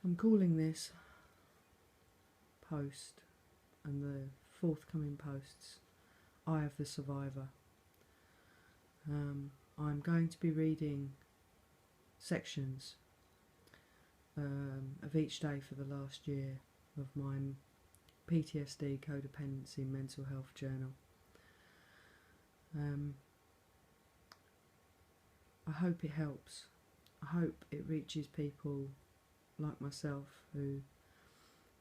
I'm calling this post and the forthcoming posts Eye of the Survivor. I'm going to be reading sections of each day for the last year of my PTSD, codependency, mental health journal. I hope it helps. I hope it reaches people like myself who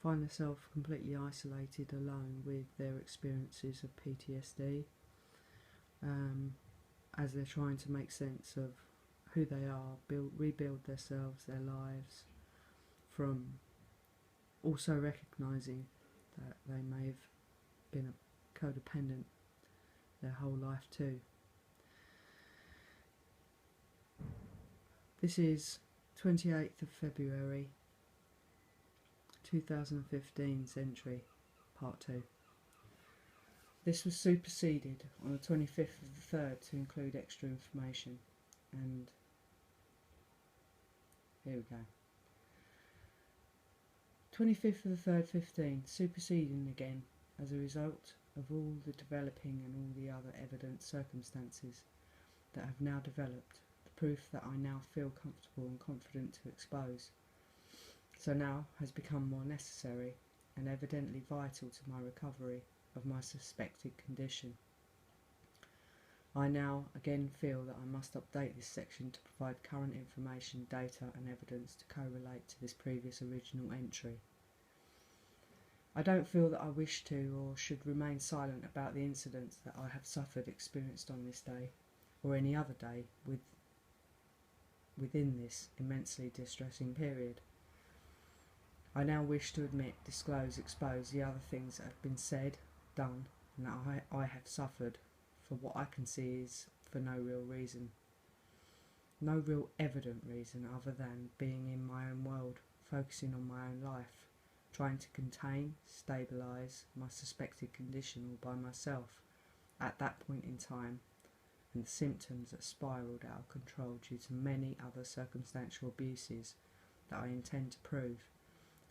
find themselves completely isolated, alone with their experiences of PTSD, as they're trying to make sense of who they are, rebuild themselves, their lives, from also recognising that they may have been a codependent their whole life too. This is 28th of February 2015's entry, part 2. This was superseded on the 25th of the 3rd to include extra information, and here we go. 25th of the 3rd 15, superseding again as a result of all the developing and all the other evident circumstances that have now developed, the proof that I now feel comfortable and confident to expose. So now has become more necessary and evidently vital to my recovery of my suspected condition. I now again feel that I must update this section to provide current information, data and evidence to correlate to this previous original entry. I don't feel that I wish to or should remain silent about the incidents that I have experienced on this day, or any other day within this immensely distressing period. I now wish to admit, disclose, expose the other things that have been said, done, and that I have suffered for what I can see is for no real reason. No real evident reason other than being in my own world, focusing on my own life, trying to contain, stabilise my suspected condition all by myself at that point in time, and the symptoms that spiralled out of control due to many other circumstantial abuses that I intend to prove,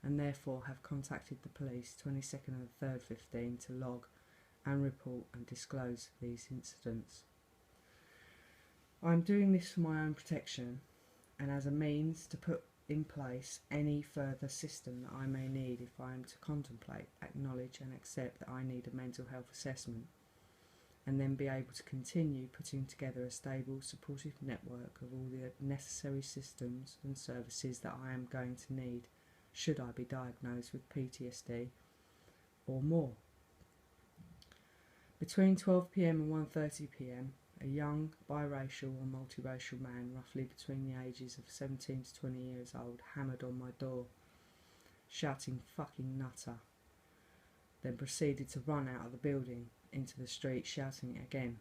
and therefore have contacted the police 22nd of the 3rd 15 to log and report and disclose these incidents. I am doing this for my own protection and as a means to put in place any further system that I may need if I am to contemplate, acknowledge and accept that I need a mental health assessment, and then be able to continue putting together a stable, supportive network of all the necessary systems and services that I am going to need should I be diagnosed with PTSD or more. Between 12 PM and 1:30 PM, a young, biracial or multiracial man, roughly between the ages of 17 to 20 years old, hammered on my door, shouting "fucking nutter," then proceeded to run out of the building into the street, shouting it again.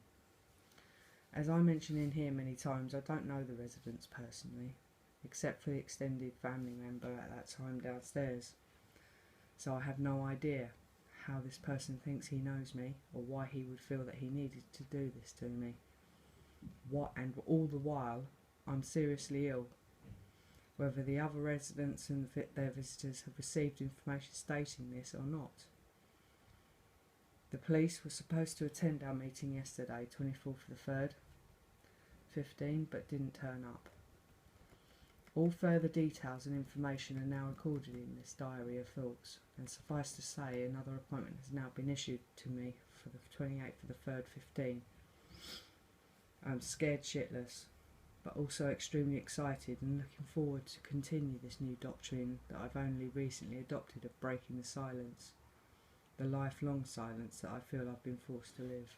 As I mention in here many times, I don't know the residents personally, except for the extended family member at that time downstairs, so I have no idea how this person thinks he knows me, or why he would feel that he needed to do this to me. And all the while, I'm seriously ill. Whether the other residents and their visitors have received information stating this or not. The police were supposed to attend our meeting yesterday, 24th of the 3rd, 15, but didn't turn up. All further details and information are now recorded in this diary of thoughts, and suffice to say, another appointment has now been issued to me for the 28th of the 3rd 15. I'm scared shitless, but also extremely excited and looking forward to continue this new doctrine that I've only recently adopted of breaking the silence, the lifelong silence that I feel I've been forced to live.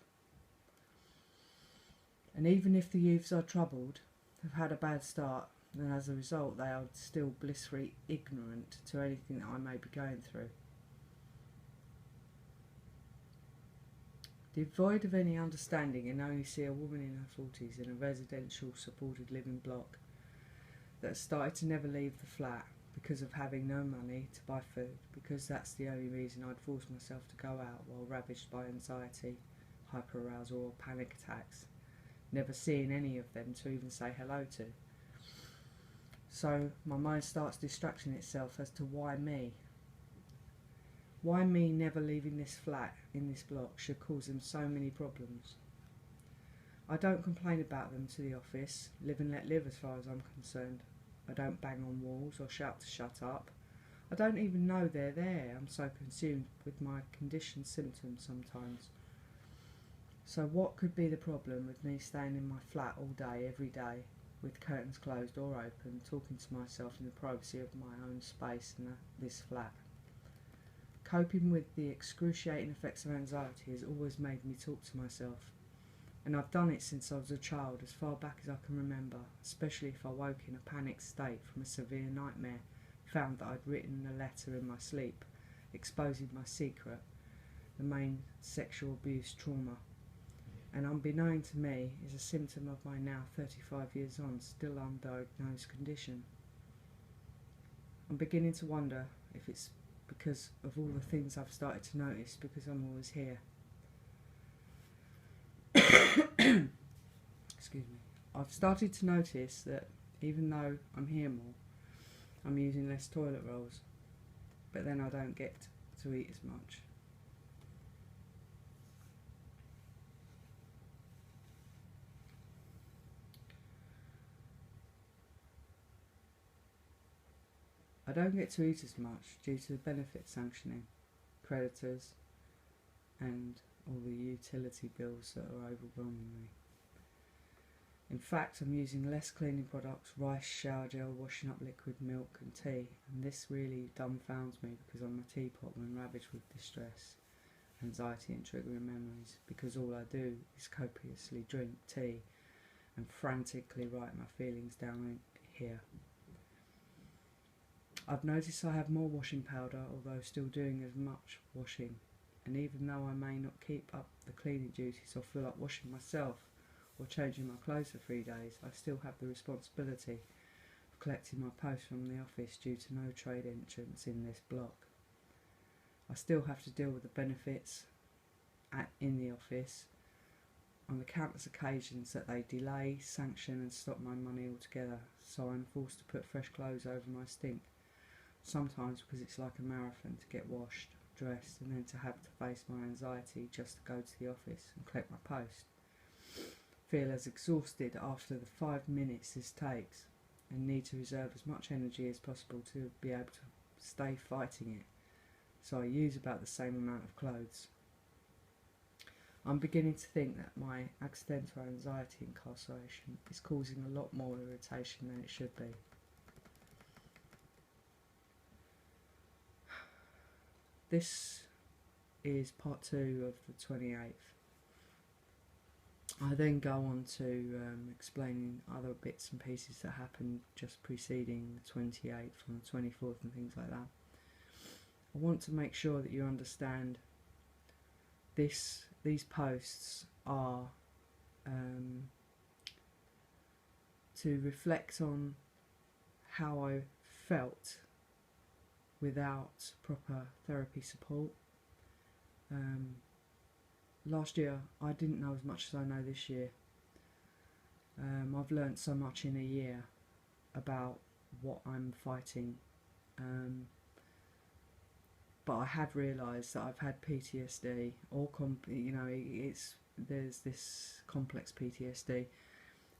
And even if the youths are troubled, have had a bad start, and as a result they are still blissfully ignorant to anything that I may be going through. Devoid of any understanding, and only see a woman in her 40s in a residential supported living block that has started to never leave the flat because of having no money to buy food, because that's the only reason I'd force myself to go out while ravaged by anxiety, hyperarousal or panic attacks, never seeing any of them to even say hello to. So my mind starts distracting itself as to why me. Why me never leaving this flat in this block should cause them so many problems. I don't complain about them to the office, live and let live as far as I'm concerned. I don't bang on walls or shout to shut up. I don't even know they're there. I'm so consumed with my conditioned symptoms sometimes. So what could be the problem with me staying in my flat all day, every day, with curtains closed, door open, talking to myself in the privacy of my own space in this flat? Coping with the excruciating effects of anxiety has always made me talk to myself. And I've done it since I was a child, as far back as I can remember, especially if I woke in a panicked state from a severe nightmare, found that I'd written a letter in my sleep, exposing my secret, the main sexual abuse trauma. And unbeknown to me is a symptom of my now 35 years on, still undiagnosed condition. I'm beginning to wonder if it's because of all the things I've started to notice, because I'm always here. Excuse me. I've started to notice that even though I'm here more, I'm using less toilet rolls, but then I don't get to eat as much. I don't get to eat as much due to the benefit sanctioning, creditors, and all the utility bills that are overwhelming me. In fact, I'm using less cleaning products, rice, shower gel, washing up liquid, milk and tea, and this really dumbfounds me because I'm a teapot when ravaged with distress, anxiety and triggering memories, because all I do is copiously drink tea and frantically write my feelings down here. I've noticed I have more washing powder, although still doing as much washing, and even though I may not keep up the cleaning duties or feel like washing myself or changing my clothes for 3 days, I still have the responsibility of collecting my post from the office due to no trade entrance in this block. I still have to deal with the benefits in the office on the countless occasions that they delay, sanction and stop my money altogether, so I'm forced to put fresh clothes over my stink. Sometimes because it's like a marathon to get washed, dressed and then to have to face my anxiety just to go to the office and collect my post. Feel as exhausted after the 5 minutes this takes and need to reserve as much energy as possible to be able to stay fighting it, so I use about the same amount of clothes. I'm beginning to think that my accidental anxiety incarceration is causing a lot more irritation than it should be. This is part 2 of the 28th. I then go on to explaining other bits and pieces that happened just preceding the 28th and the 24th and things like that. I want to make sure that you understand these posts are to reflect on how I felt without proper therapy support. Last year I didn't know as much as I know this year. I've learnt so much in a year about what I'm fighting, but I have realised that I've had PTSD, or there's this complex PTSD.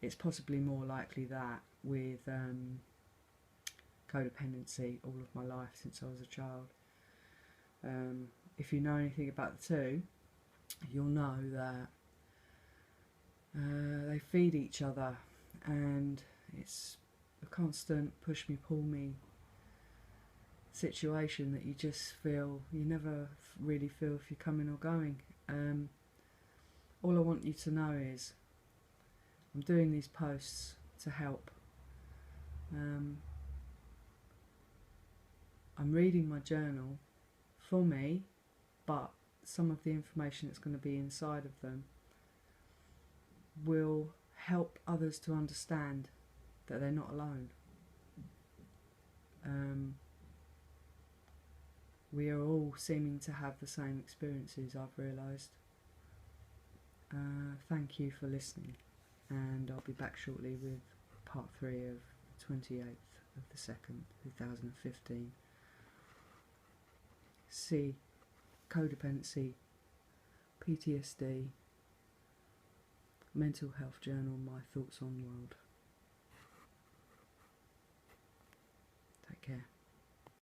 It's possibly more likely that with codependency all of my life since I was a child. If you know anything about the two, you'll know that they feed each other, and it's a constant push me pull me situation that you just feel, you never really feel if you're coming or going. All I want you to know is I'm doing these posts to help. I'm reading my journal for me, but some of the information that's going to be inside of them will help others to understand that they're not alone. We are all seeming to have the same experiences, I've realised. Thank you for listening, and I'll be back shortly with part 3 of the 28th. of the 2nd, 2015. C. Codependency, PTSD, Mental Health Journal, My Thoughts on World. Take care.